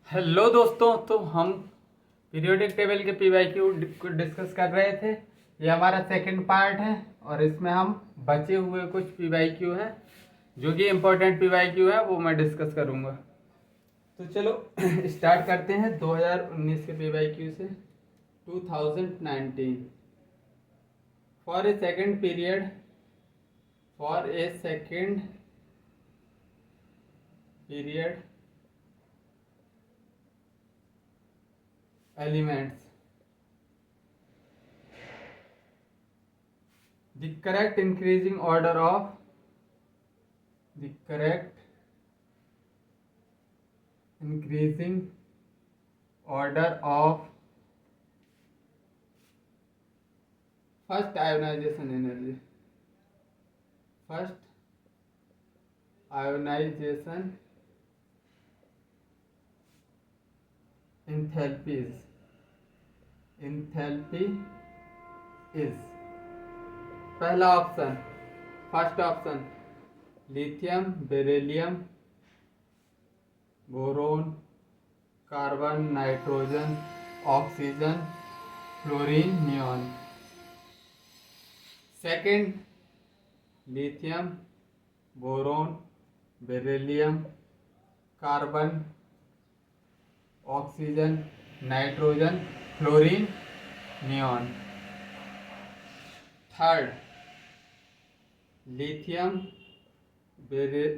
Hello दोस्तों, तो हम पीरियोडिक टेबल के पीवाईक्यू को डिस्कस कर रहे थे। ये हमारा सेकंड पार्ट है और इसमें हम बचे हुए कुछ पीवाईक्यू हैं जो कि इम्पोर्टेंट पीवाईक्यू है, वो मैं डिस्कस करूँगा। तो चलो स्टार्ट करते हैं 2019 के पीवाईक्यू से। 2019 for a second period elements, the correct increasing order of first ionization enthalpy is पहला option, first option lithium, beryllium, boron, carbon, nitrogen, oxygen, fluorine, neon. Second lithium, boron, beryllium, carbon, oxygen, nitrogen, fluorine, neon. Third lithium,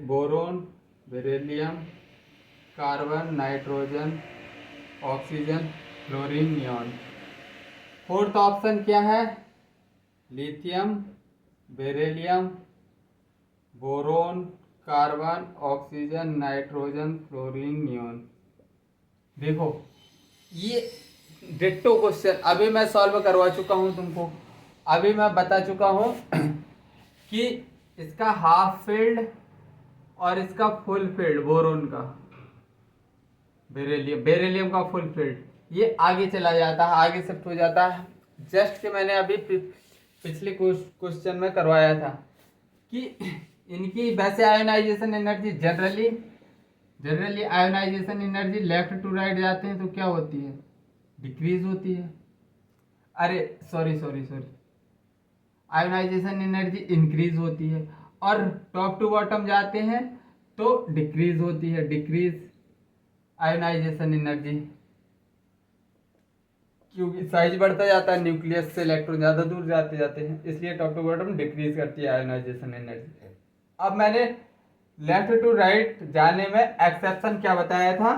boron, beryllium, carbon, nitrogen, oxygen, fluorine, neon. Fourth option क्या है? Lithium, beryllium, boron, carbon, oxygen, nitrogen, fluorine, neon. देखो, ये ditto question अभी मैं solve करवा चुका हूं तुमको। अभी मैं बता चुका हूं कि इसका हाफ फील्ड और इसका फुल फील्ड, बोरोन का, बेरिलियम का फुल फील्ड ये आगे चला जाता है, आगे शिफ्ट हो जाता है। जस्ट कि मैंने अभी पिछले क्वेश्चन में करवाया था कि इनकी वैसे ionisation energy generally ionisation energy left to right जाते हैं तो क्या होती है? डिक्रीज होती है। अरे सॉरी, आयोनाइजेशन एनर्जी इंक्रीज होती है, और टॉप टू बॉटम जाते हैं तो डिक्रीज होती है, डिक्रीज आयोनाइजेशन एनर्जी, क्योंकि साइज बढ़ता जाता है न्यूक्लियस से, इलेक्ट्रॉन ज़्यादा दूर जाते हैं, इसलिए टॉप टू बॉटम डिक्रीज करती है आयोनाइजेशन एनर्जी। अब मैंने लेफ्ट टू राइट जाने में एक्सेप्शन क्या बताया था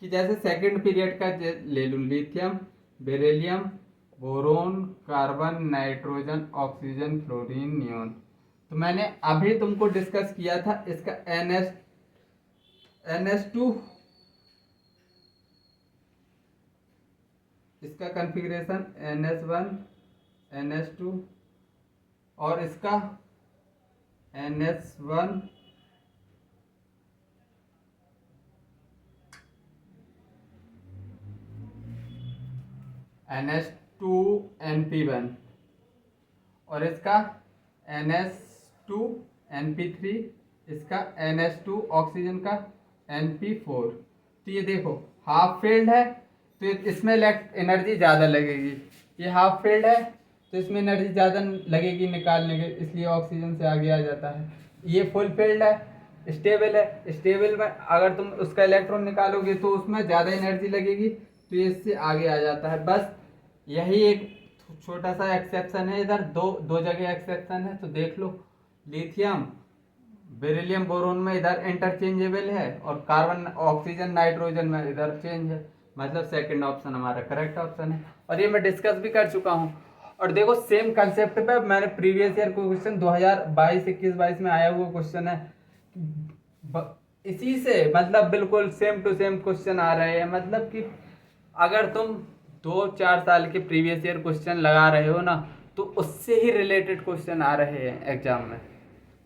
कि जैसे सेकंड पीरियड का ले लूँ, lithium, beryllium, boron, carbon, nitrogen, oxygen, fluorine, neon. तो मैंने अभी तुमको डिस्कस किया था इसका NS2, इसका कॉन्फ़िगरेशन NS1, NS2 और इसका NS1, NS2, NP1 और इसका NS2, NP3, इसका NS2 ऑक्सीजन का NP4। तो ये देखो हाफ फील्ड है तो इसमें एनर्जी ज़्यादा लगेगी, ये हाफ फील्ड है तो इसमें एनर्जी ज़्यादा लगेगी निकालने के, इसलिए ऑक्सीजन से आगे आ जाता है। ये फुल फील्ड है, स्टेबल है, स्टेबल में अगर तुम उसका इलेक्ट्रॉन निकालोगे तो उसमें ज़्यादा एनर्जी लगेगी, तो ये इससे आगे आ जाता है। बस यही एक छोटा सा एक्सेप्शन है, इधर दो जगह एक्सेप्शन है, तो देख लो। लिथियम, बेरिलियम, बोरोन में इधर इंटरचेंजेबल है, और कार्बन, ऑक्सीजन, नाइट्रोजन में इधर चेंज है, मतलब सेकंड ऑप्शन हमारा करेक्ट ऑप्शन है। और ये मैं डिस्कस भी कर चुका हूँ। और देखो सेम कंसेप्ट पे मैंने प्रीवियस ईयर को क्वेश्चन 2022 में आया हुआ क्वेश्चन है, इसी से मतलब बिल्कुल सेम टू सेम क्वेश्चन आ रहे हैं। मतलब कि अगर तुम 2-4 साल के प्रीवियस ईयर क्वेश्चन लगा रहे हो ना, तो उससे ही रिलेटेड क्वेश्चन आ रहे हैं एग्जाम में।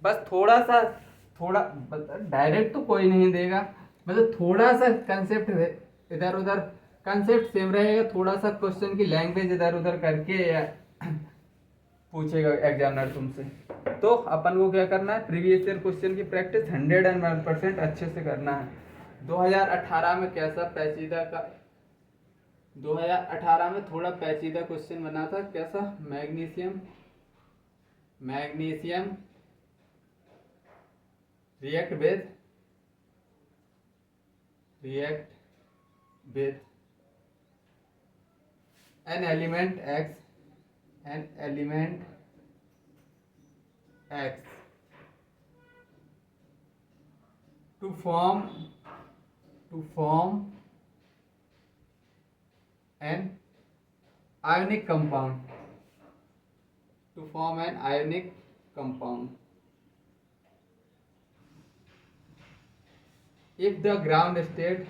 बस थोड़ा डायरेक्ट तो कोई नहीं देगा, मतलब थोड़ा सा कंसेप्ट इधर उधर, कंसेप्ट सेम रहेगा, थोड़ा सा क्वेश्चन की लैंग्वेज इधर उधर करके या पूछेगा एग्जामिनर तुमसे। तो अपन को क्या करना है, प्रीवियस ईयर क्वेश्चन की प्रैक्टिस 101% अच्छे से करना है। 2018 में कैसा पेचीदा का 2018 में थोड़ा पेचीदा क्वेश्चन बना था। कैसा? Magnesium react with an element x to form an ionic compound if the ground state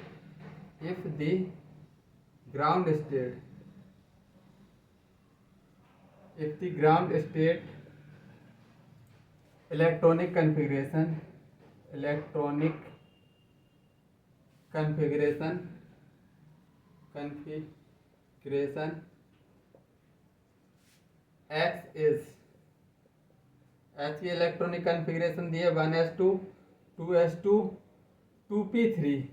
electronic configuration X is H की इलेक्ट्रॉनिक कन्फिग्रेशन दी है 1s2 2s2 2p3।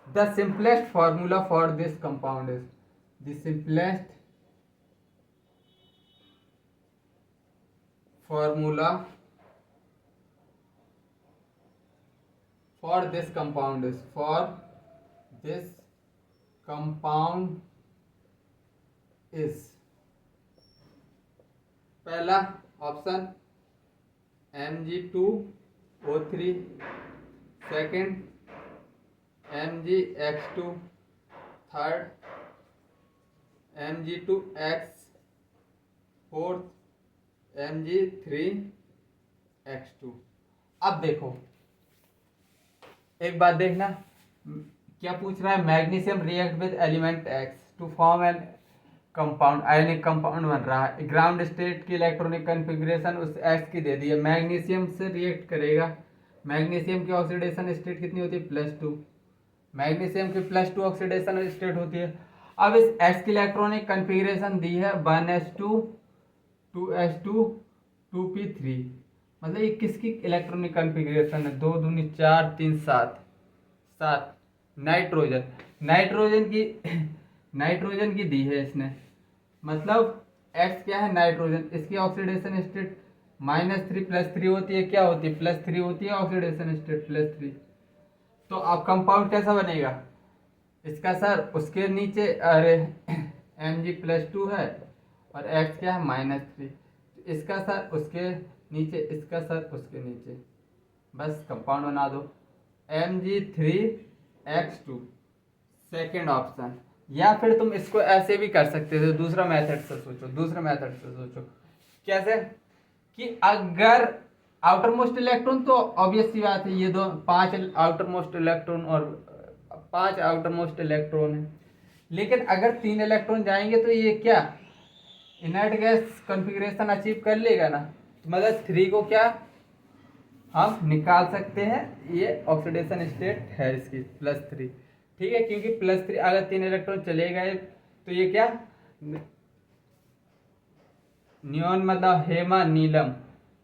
The simplest formula for this compound is the simplest formula for this compound is पहला option Mg2O3, second MgX2, third Mg2X, fourth Mg3X2। अब देखो एक बात देखना, क्या पूछ रहा है? Magnesium react with element X to form an compound, ionic compound बन रहा है। ग्राउंड स्टेट की इलेक्ट्रॉनिक कन्फिग्रेशन उस एक्स की दे दी है, मैग्नीशियम से रिएक्ट करेगा। मैग्नीशियम की ऑक्सीडेशन स्टेट कितनी होती है? +2। मैग्नीशियम की +2 ऑक्सीडेशन स्टेट होती है। अब इस एक्स की इलेक्ट्रॉनिक कन्फिग्रेशन दी है 1s2 2s2 2p3, मतलब ये किसकी इलेक्ट्रॉनिक कन्फिग्रेशन है? 2 दूनी 4 3 7 नाइट्रोजन की दी है इसने, मतलब एक्स क्या है? नाइट्रोजन। इसकी ऑक्सीडेशन स्टेट -3 +3 होती है। क्या होती है? +3 होती है ऑक्सीडेशन स्टेट +3। तो अब कंपाउंड कैसा बनेगा इसका? सर उसके नीचे, अरे Mg+2 है और एक्स क्या है? -3। इसका सर उसके नीचे, इसका सर उसके नीचे, बस कंपाउंड बना दो Mg3X2, सेकेंड ऑप्शन। या फिर तुम इसको ऐसे भी कर सकते थे, दूसरे मेथड से सोचो। कैसे? कि अगर आउटर मोस्ट इलेक्ट्रॉन, तो ऑब्वियस सी बात है ये दो 5 आउटर मोस्ट इलेक्ट्रॉन और 5 आउटर मोस्ट इलेक्ट्रॉन है, लेकिन अगर 3 इलेक्ट्रॉन जाएंगे तो ये क्या इनर्ट गैस कॉन्फ़िगरेशन अचीव कर लेगा ना। मतलब 3 को क्या हम निकाल सकते हैं, ये ऑक्सीडेशन स्टेट है इसकी +3, ठीक है। क्योंकि +3 अगर 3 इलेक्ट्रॉन चले गए तो ये क्या नियॉन, मतलब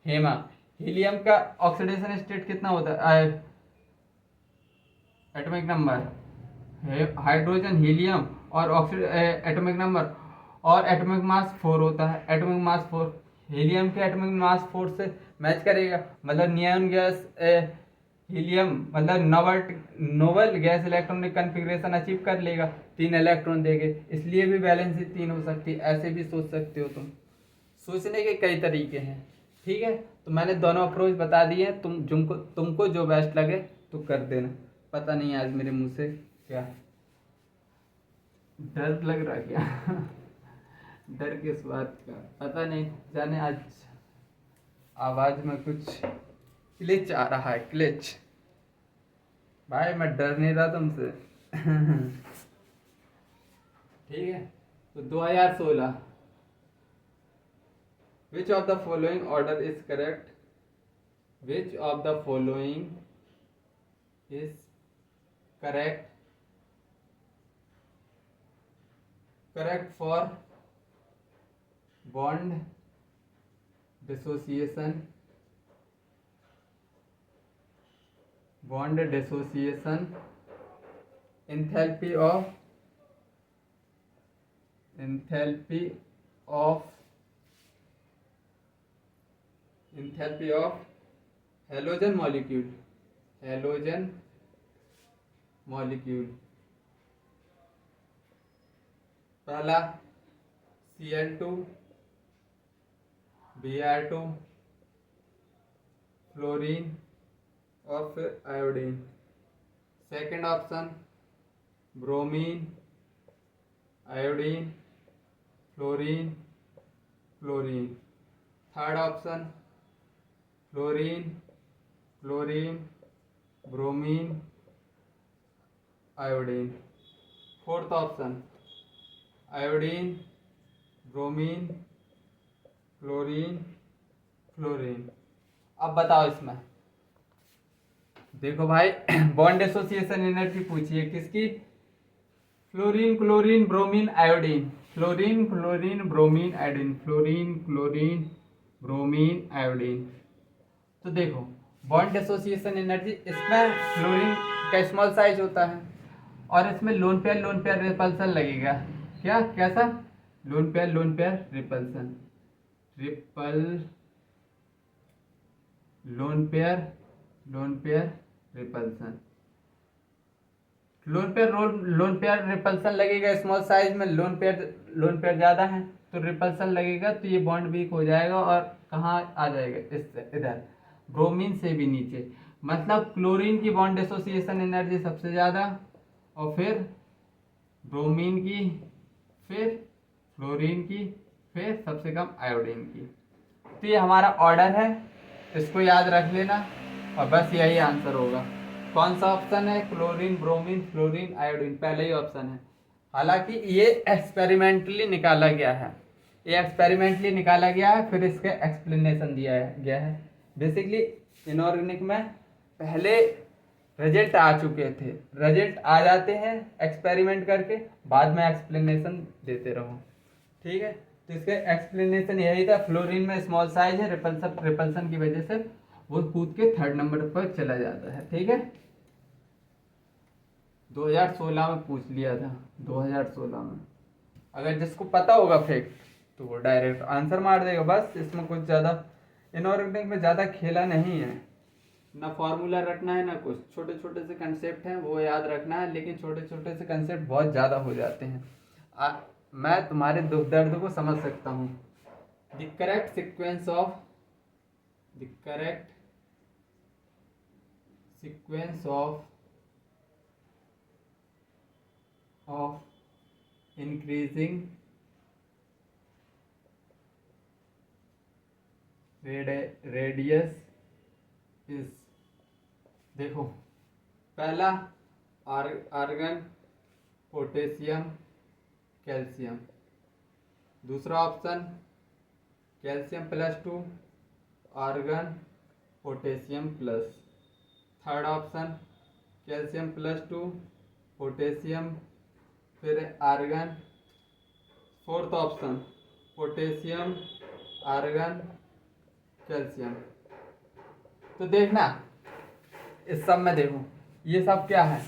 हेमा हीलियम का ऑक्सीडेशन स्टेट कितना होता है? एटॉमिक नंबर हाइड्रोजन हीलियम और एटॉमिक नंबर और एटॉमिक मास 4 होता है। एटॉमिक मास 4 हीलियम के एटॉमिक मास 4 से मैच करेगा, मतलब नियॉन गैस हीलियम, मतलब noble gas electronic configuration achieve कर लेगा 3 इलेक्ट्रॉन देके, इसलिए भी वैलेंसी 3 हो सकती है। ऐसे भी सोच सकते हो तुम, सोचने के कई तरीके हैं, ठीक है। तो मैंने दोनों अप्रोच बता दिए हैं, तुमको जो बेस्ट लगे तो कर देना। पता नहीं आज मेरे मुंह से क्या डर लग रहा क्या डर किस बात का पता नहीं, जाने आज आवाज में कुछ क्लिच आ रहा है, क्लिच। भाई मैं डर नहीं रहा तुमसे ठीक है। तो 2016, which of the following order is correct? Which of the following is correct for bond dissociation bond dissociation, enthalpy of halogen molecule पहला Cl2, Br2, फ्लोरीन और फिर iodine. Second option bromine, iodine, fluorine, fluorine. Third option fluorine, chlorine, bromine, iodine. Fourth option iodine, bromine, chlorine, fluorine. अब बताओ इसमें, देखो भाई bond association energy पूछिए किसकी, fluorine, chlorine, bromine, iodine, fluorine, chlorine, bromine, iodine, fluorine, chlorine, bromine, iodine. तो देखो bond association energy, इसमें फ्लोरीन का स्मॉल साइज होता है और इसमें लोन पेयर रिपल्सन लगेगा। क्या कैसा, lone pair repulsion, lone pair repulsion, lone pair repulsion लगेगा स्मॉल साइज में, लोन पेयर ज़्यादा है तो रिपल्सन लगेगा, तो ये बॉन्ड वीक हो जाएगा और कहाँ आ जाएगा, इससे इधर ब्रोमीन से भी नीचे। मतलब क्लोरीन की बॉन्ड एसोसिएशन एनर्जी सबसे ज़्यादा और फिर ब्रोमीन की, फिर फ्लोरीन की, फिर सबसे कम आयोडीन की। तो ये हमारा ऑर्डर है, इसको याद रख लेना और बस यही आंसर होगा। कौन सा ऑप्शन है, क्लोरीन, ब्रोमीन, फ्लोरीन, आयोडीन, पहले ही ऑप्शन है। हालांकि ये एक्सपेरिमेंटली निकाला गया है, फिर इसका एक्सप्लेनेशन दिया गया है। बेसिकली इनऑर्गेनिक में पहले रिजल्ट आ चुके थे, रिजल्ट आ जाते हैं एक्सपेरिमेंट करके, बाद में एक्सप्लेनेशन देते रहो, ठीक है। तो इसका एक्सप्लेनेशन यही था, फ्लोरीन में स्मॉल साइज है, रिपल्सन की वजह से वो कूद के थर्ड नंबर पर चला जाता है, ठीक है। 2016 में पूछ लिया था, 2016 में। अगर जिसको पता होगा फैक्ट तो वो डायरेक्ट आंसर मार देगा, बस इसमें कुछ ज़्यादा इनऑर्गेनिक में ज़्यादा खेला नहीं है, ना फॉर्मूला रटना है ना कुछ, छोटे छोटे से कंसेप्ट हैं वो याद रखना है, लेकिन छोटे छोटे से कंसेप्ट बहुत ज़्यादा हो जाते हैं। मैं तुम्हारे दुख दर्द को समझ सकता हूँ। The correct sequence of increasing radius is, देखो पहला आर्गन, पोटेशियम, कैल्शियम। दूसरा option calcium +2, argon, potassium plus. Third option calcium +2, potassium, फिर argon. Fourth option potassium, argon, calcium. तो देखना इस सब में, देखो ये सब क्या है,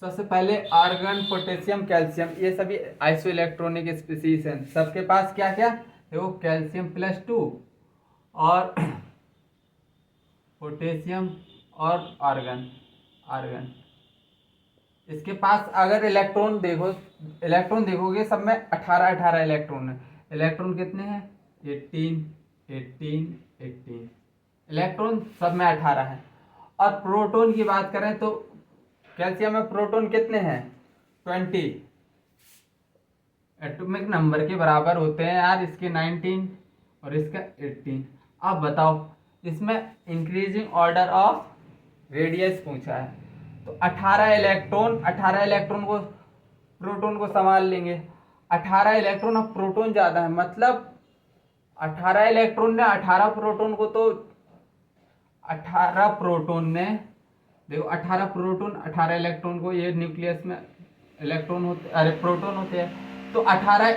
सबसे पहले आर्गन, पोटेशियम, कैल्शियम, ये सभी आइसो इलेक्ट्रॉनिक स्पीसीज हैं। सबके पास क्या क्या, देखो कैल्शियम +2 और पोटेशियम और आर्गन। इसके पास अगर इलेक्ट्रॉन देखोगे सब में 18 इलेक्ट्रॉन है। इलेक्ट्रॉन कितने हैं, 18 इलेक्ट्रॉन सब में 18 है। और प्रोटॉन की बात करें तो कैल्शियम में प्रोटॉन कितने हैं, 20 एटॉमिक नंबर के बराबर होते हैं यार, इसके 19 और इसका 18। अब बताओ इसमें इंक्रीजिंग ऑर्डर ऑफ रेडियस पूछा है, तो 18 इलेक्ट्रॉन को प्रोटॉन को संभाल लेंगे। 18 इलेक्ट्रॉन, अब प्रोटॉन ज़्यादा है, मतलब 18 इलेक्ट्रॉन ने 18 प्रोटॉन को, तो 18 प्रोटॉन ने, देखो 18 प्रोटॉन 18 इलेक्ट्रॉन को, ये न्यूक्लियस में इलेक्ट्रॉन होते, अरे प्रोटॉन होते हैं, तो 18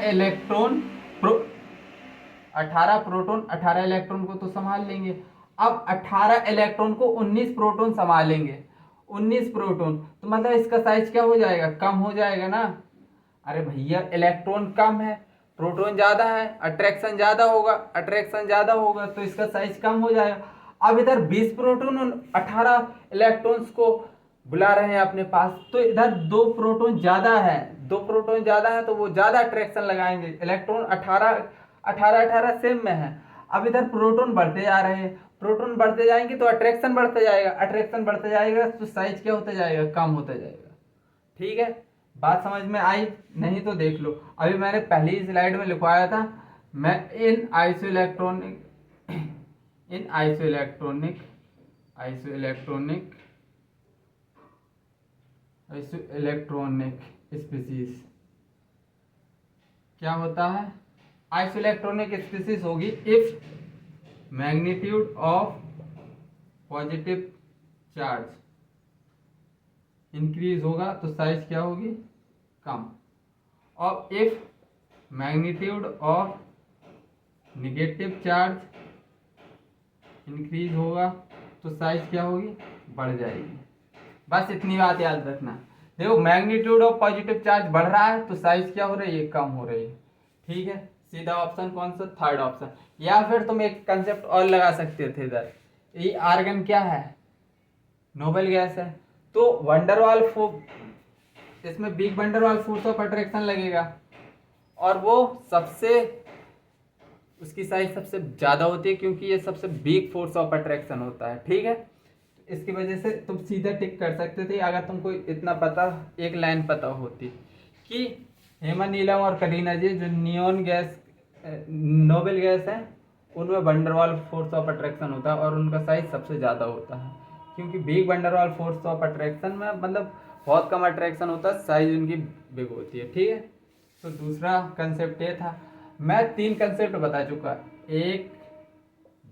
प्रोटॉन 18 इलेक्ट्रॉन को तो संभाल लेंगे। अब 18 इलेक्ट्रॉन को 19 प्रोटॉन संभालेंगे 19 प्रोटॉन, तो मतलब इसका साइज क्या हो जाएगा, कम हो जाएगा ना। अरे भैया इलेक्ट्रॉन कम है, प्रोटॉन ज्यादा है, अट्रैक्शन ज्यादा होगा, अट्रैक्शन ज्यादा होगा तो इसका साइज कम हो जाएगा। अब इधर 20 प्रोटॉन और 18 इलेक्ट्रॉन्स को बुला रहे हैं अपने पास, तो इधर 2 प्रोटॉन ज्यादा है, 2 प्रोटॉन ज्यादा है तो वो ज्यादा अट्रैक्शन लगाएंगे। इलेक्ट्रॉन 18 सेम में है। अब इधर प्रोटॉन बढ़ते जा रहे हैं, प्रोटॉन बढ़ते जाएंगे तो अट्रैक्शन बढ़ता जाएगा, अट्रैक्शन बढ़ता जाएगा तो साइज क्या होता जाएगा, कम होता जाएगा। ठीक है, बात समझ में आई? नहीं तो देख लो, अभी मैंने पहली स्लाइड में लिखवाया था, मैं इन आइसोइलेक्ट्रॉनिक आइसोइलेक्ट्रॉनिक आइसोइलेक्ट्रॉनिक स्पीसीज क्या होता है। आइसोइलेक्ट्रॉनिक स्पीसीज होगी if magnitude of positive charge increase होगा तो साइज क्या होगी, कम। और if magnitude of negative charge increase होगा तो साइज क्या होगी, बढ़ जाएगी। बस इतनी बात याद रखना। देखो मैग्नीट्यूड ऑफ पॉजिटिव चार्ज बढ़ रहा है तो साइज क्या हो रही है, कम हो रही है। ठीक है, सीधा ऑप्शन कौन सा, थर्ड ऑप्शन। या फिर तुम एक कंसेप्ट और लगा सकते थे इधर, ये आर्गन क्या है, नोबल गैस है, तो वंडरवाल इसमें big van der Waals force of attraction लगेगा और वो सबसे, उसकी साइज सबसे ज्यादा होती है क्योंकि ये सबसे बिग फोर्स ऑफ अट्रैक्शन होता है। ठीक है, इसकी वजह से तुम सीधा टिक कर सकते थे अगर तुमको इतना पता, एक लाइन पता होती कि हेमा नीलम और करीना जी जो नियोन गैस नोबेल गैस है उनमें वंडरवाल फोर्स ऑफ अट्रैक्शन होता है और उनका साइज सबसे ज़्यादा होता है क्योंकि big van der Waals force of attraction में मतलब बहुत कम अट्रैक्शन होता है, साइज उनकी बिग होती है। ठीक है, तो दूसरा कंसेप्ट ये था। मैं 3 कंसेप्ट बता चुका, 1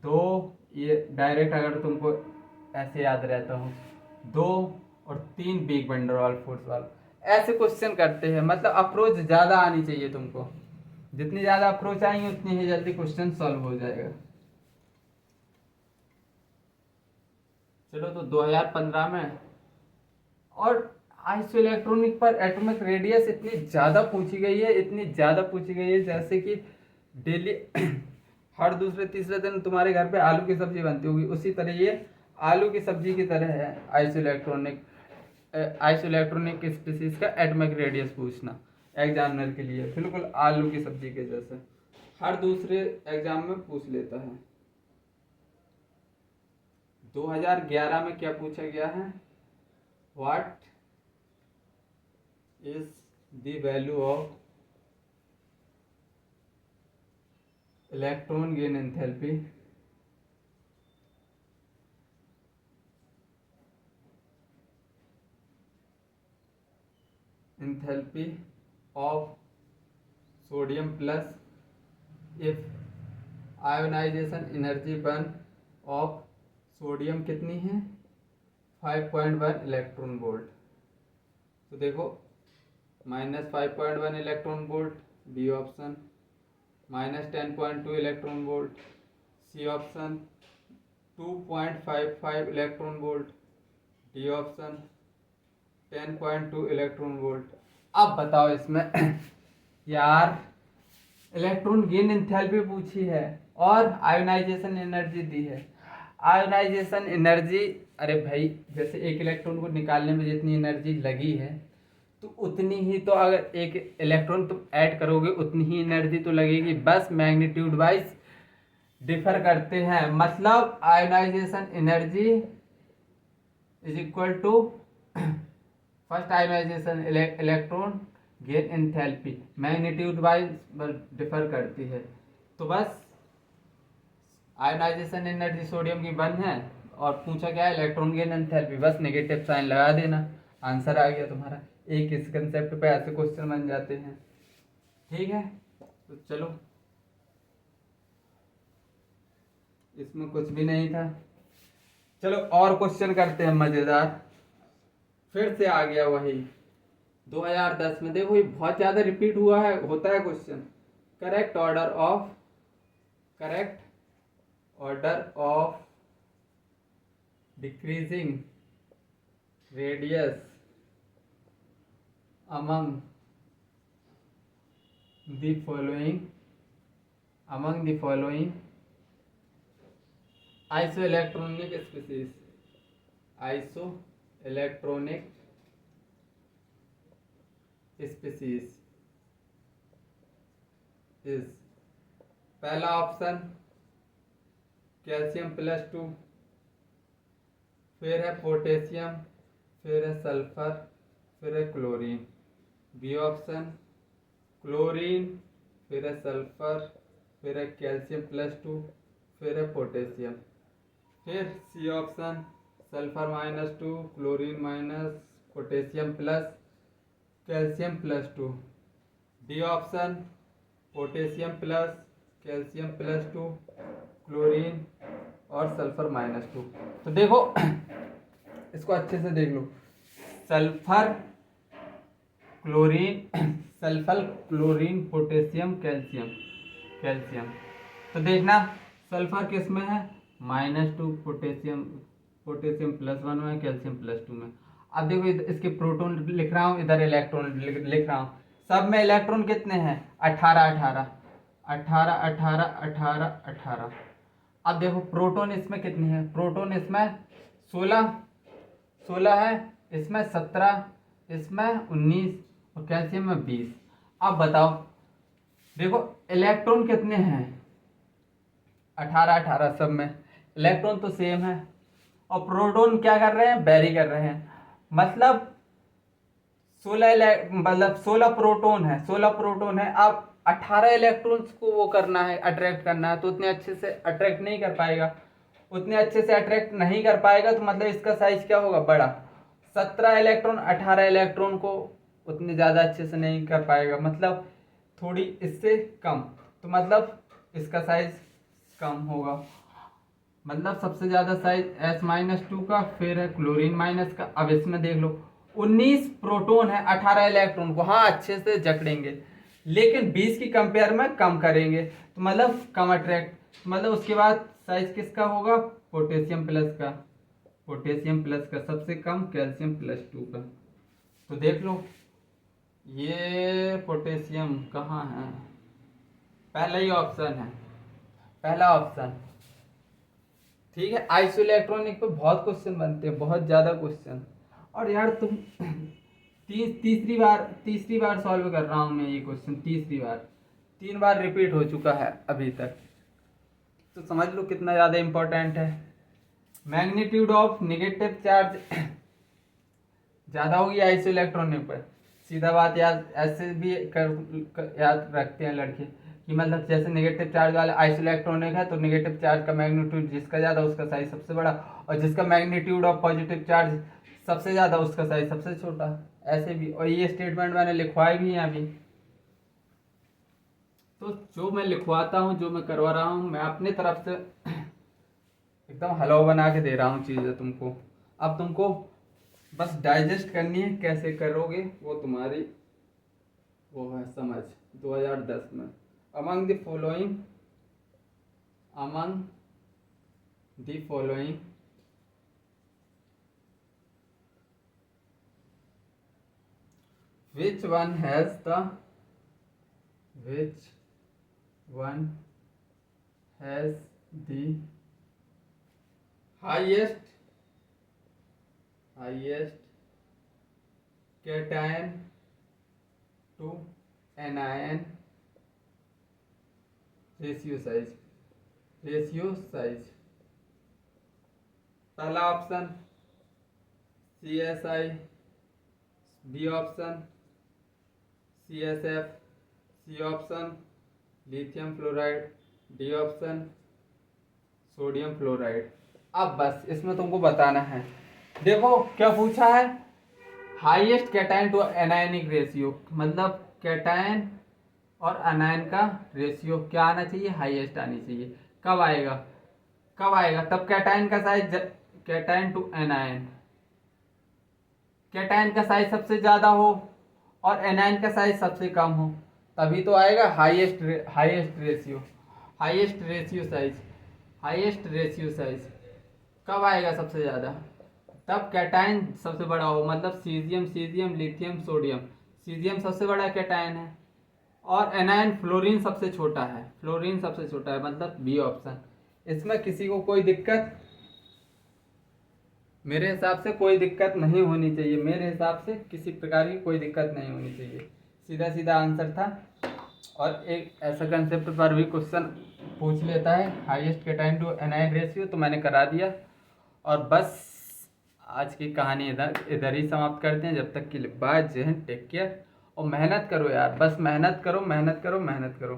2, ये डायरेक्ट अगर तुमको ऐसे याद रहता हो, 2 और 3 बिग वंडरवाल फोर्स वाला। ऐसे क्वेश्चन करते हैं, मतलब अप्रोच ज़्यादा आनी चाहिए तुमको, जितनी ज़्यादा अप्रोच आएंगे उतनी ही जल्दी क्वेश्चन सॉल्व हो जाएगा। चलो, तो 2015 में और आइसो इलेक्ट्रॉनिक पर एटॉमिक रेडियस इतनी ज़्यादा पूछी गई है, इतनी ज़्यादा पूछी गई है जैसे कि डेली हर दूसरे तीसरे दिन तुम्हारे घर पे आलू की सब्जी बनती होगी, उसी तरह ये आलू की सब्जी की तरह है। आइसो इलेक्ट्रॉनिक स्पीसीज का एटॉमिक रेडियस पूछना एग्जामिनर के लिए बिल्कुल आलू की सब्जी के जैसे हर दूसरे एग्जाम में पूछ लेता है। 2011 में क्या पूछा गया है, what is the value of electron gain enthalpy of sodium plus if ionization energy burn of sodium कितनी है, 5.1 इलेक्ट्रॉन वोल्ट। तो देखो -5.1 electron volt B option, -10.2 electron volt C option, 2.55 electron volt D option, 10.2 electron volt. अब बताओ इसमें यार electron gain enthalpy पूछी है और आयोनाइजेशन एनर्जी दी है। आयोनाइजेशन एनर्जी, अरे भाई जैसे एक इलेक्ट्रॉन को निकालने में जितनी एनर्जी लगी है तो उतनी ही, तो अगर एक इलेक्ट्रॉन तुम ऐड करोगे उतनी ही एनर्जी तो लगेगी, बस मैग्नीट्यूड वाइज डिफर करते हैं। मतलब ionization energy is equal to first ionization electron gain enthalpy magnitude wise differ करती है। तो बस आयोनाइजेशन एनर्जी सोडियम की 1 है और पूछा क्या है इलेक्ट्रॉन गेन एंथैल्पी, बस नेगेटिव साइन लगा देना, आंसर आ गया तुम्हारा। एक इस कंसेप्ट पे ऐसे क्वेश्चन बन जाते हैं। ठीक है, तो चलो इसमें कुछ भी नहीं था। चलो और क्वेश्चन करते हैं मजेदार। फिर से आ गया वही 2010 में, देखो ये बहुत ज्यादा रिपीट हुआ है, होता है question. Correct order of decreasing radius among the following isoelectronic species is पहला ऑप्शन कैल्शियम +2, फिर है पोटेशियम, फिर है सल्फर, फिर है क्लोरीन। बी ऑप्शन क्लोरीन, फिर है सल्फर, फिर है कैल्शियम +2, फिर है पोटेशियम। फिर C option sulphur -2, chlorine minus, potassium plus, calcium +2। D option potassium plus, calcium +2, chlorine और सल्फर -2। तो देखो इसको अच्छे से देख लो, सल्फर क्लोरीन पोटेशियम कैल्शियम। तो देखना सल्फर किस में है, -2, पोटेशियम +1 में, कैल्शियम +2 में। अब देखो इसके प्रोटॉन लिख रहा हूँ, इधर इलेक्ट्रॉन लिख रहा हूँ। सब में इलेक्ट्रॉन कितने हैं, 18। अब देखो प्रोटॉन इसमें कितने हैं, प्रोटॉन इसमें 16 है, इसमें 17, इसमें 19 और कैल्शियम में 20। अब बताओ देखो इलेक्ट्रॉन कितने हैं, 18 सब में, इलेक्ट्रॉन तो सेम है और प्रोटॉन क्या कर रहे हैं, वेरी कर रहे हैं। मतलब 16 प्रोटॉन है। अब 18 इलेक्ट्रॉन्स को वो करना है, अट्रैक्ट करना है, तो उतने अच्छे से अट्रैक्ट नहीं कर पाएगा। तो मतलब इसका साइज क्या होगा, बड़ा। 17 इलेक्ट्रॉन 18 इलेक्ट्रॉन को उतने ज़्यादा अच्छे से नहीं कर पाएगा, मतलब थोड़ी इससे कम। तो मतलब इसका साइज कम होगा। मतलब सबसे ज़्यादा साइज S-2 का, फिर है क्लोरीन माइनस का। अब इसमें देख लो 19 प्रोटॉन है, 18 इलेक्ट्रॉन को हाँ अच्छे से जकड़ेंगे, लेकिन 20 की कंपेयर में कम करेंगे, तो मतलब कम अट्रैक्ट। मतलब उसके बाद साइज किसका होगा, पोटेशियम प्लस का, सबसे कम कैल्शियम +2 का। तो देख लो ये पोटेशियम कहाँ है, पहला ही ऑप्शन है, पहला ऑप्शन। ठीक है, आइसो इलेक्ट्रॉनिक पे बहुत क्वेश्चन बनते हैं, बहुत ज़्यादा क्वेश्चन। और यार तुम तीसरी बार सॉल्व कर रहा हूँ मैं ये क्वेश्चन, 3 बार रिपीट हो चुका है अभी तक, तो समझ लो कितना ज़्यादा इम्पोर्टेंट है। मैग्नीट्यूड ऑफ नेगेटिव चार्ज ज़्यादा होगी आइसो इलेक्ट्रॉनिक पर, सीधा बात। याद ऐसे भी याद रखते हैं लड़के कि मतलब जैसे नेगेटिव चार्ज वाला आइसो इलेक्ट्रॉनिक है, तो नेगेटिव चार्ज का मैग्नीट्यूड जिसका ज़्यादा उसका साइज सबसे बड़ा, और जिसका मैग्नीट्यूड ऑफ पॉजिटिव चार्ज सबसे ज़्यादा उसका साइज सबसे छोटा, ऐसे भी। और ये स्टेटमेंट मैंने लिखवाए भी हैं अभी। तो जो मैं लिखवाता हूँ, जो मैं करवा रहा हूँ, मैं अपने तरफ से एकदम हलवा बना के दे रहा हूँ चीज़ें तुमको। अब तुमको बस डाइजेस्ट करनी है, कैसे करोगे वो तुम्हारी वो है समझ। 2010 में among the following which one has the highest cation to anion ratio size। पहला option CSI, B option CSF, C option lithium fluoride, D option sodium fluoride. अब बस इसमें तुमको बताना है, देखो क्या पूछा है, highest cation to anionic ratio, मतलब कैटायन और अनायन का रेशियो क्या आना चाहिए, हाईएस्ट आनी चाहिए। कब आएगा तब कैटायन का size, cation to anion, cation का साइज सबसे ज़्यादा हो और एनायन का साइज सबसे कम हो, तभी तो आएगा हाईएस्ट रेशियो साइज। कब आएगा सबसे ज़्यादा, तब कैटायन सबसे बड़ा हो, मतलब सीजियम, लिथियम, सोडियम। सीजियम सबसे बड़ा कैटायन है और एनायन फ्लोरीन सबसे छोटा है, मतलब बी ऑप्शन। इसमें किसी को कोई दिक्कत, मेरे हिसाब से कोई दिक्कत नहीं होनी चाहिए, मेरे हिसाब से किसी प्रकार की कोई दिक्कत नहीं होनी चाहिए, सीधा सीधा आंसर था। और एक ऐसा कंसेप्ट पर भी क्वेश्चन पूछ लेता है, highest cation to anion ratio, तो मैंने करा दिया। और बस आज की कहानी इधर ही समाप्त करते हैं। जब तक के लिए बाय, जय हिंद, टेक केयर और मेहनत करो यार, बस मेहनत करो, मेहनत करो, मेहनत करो।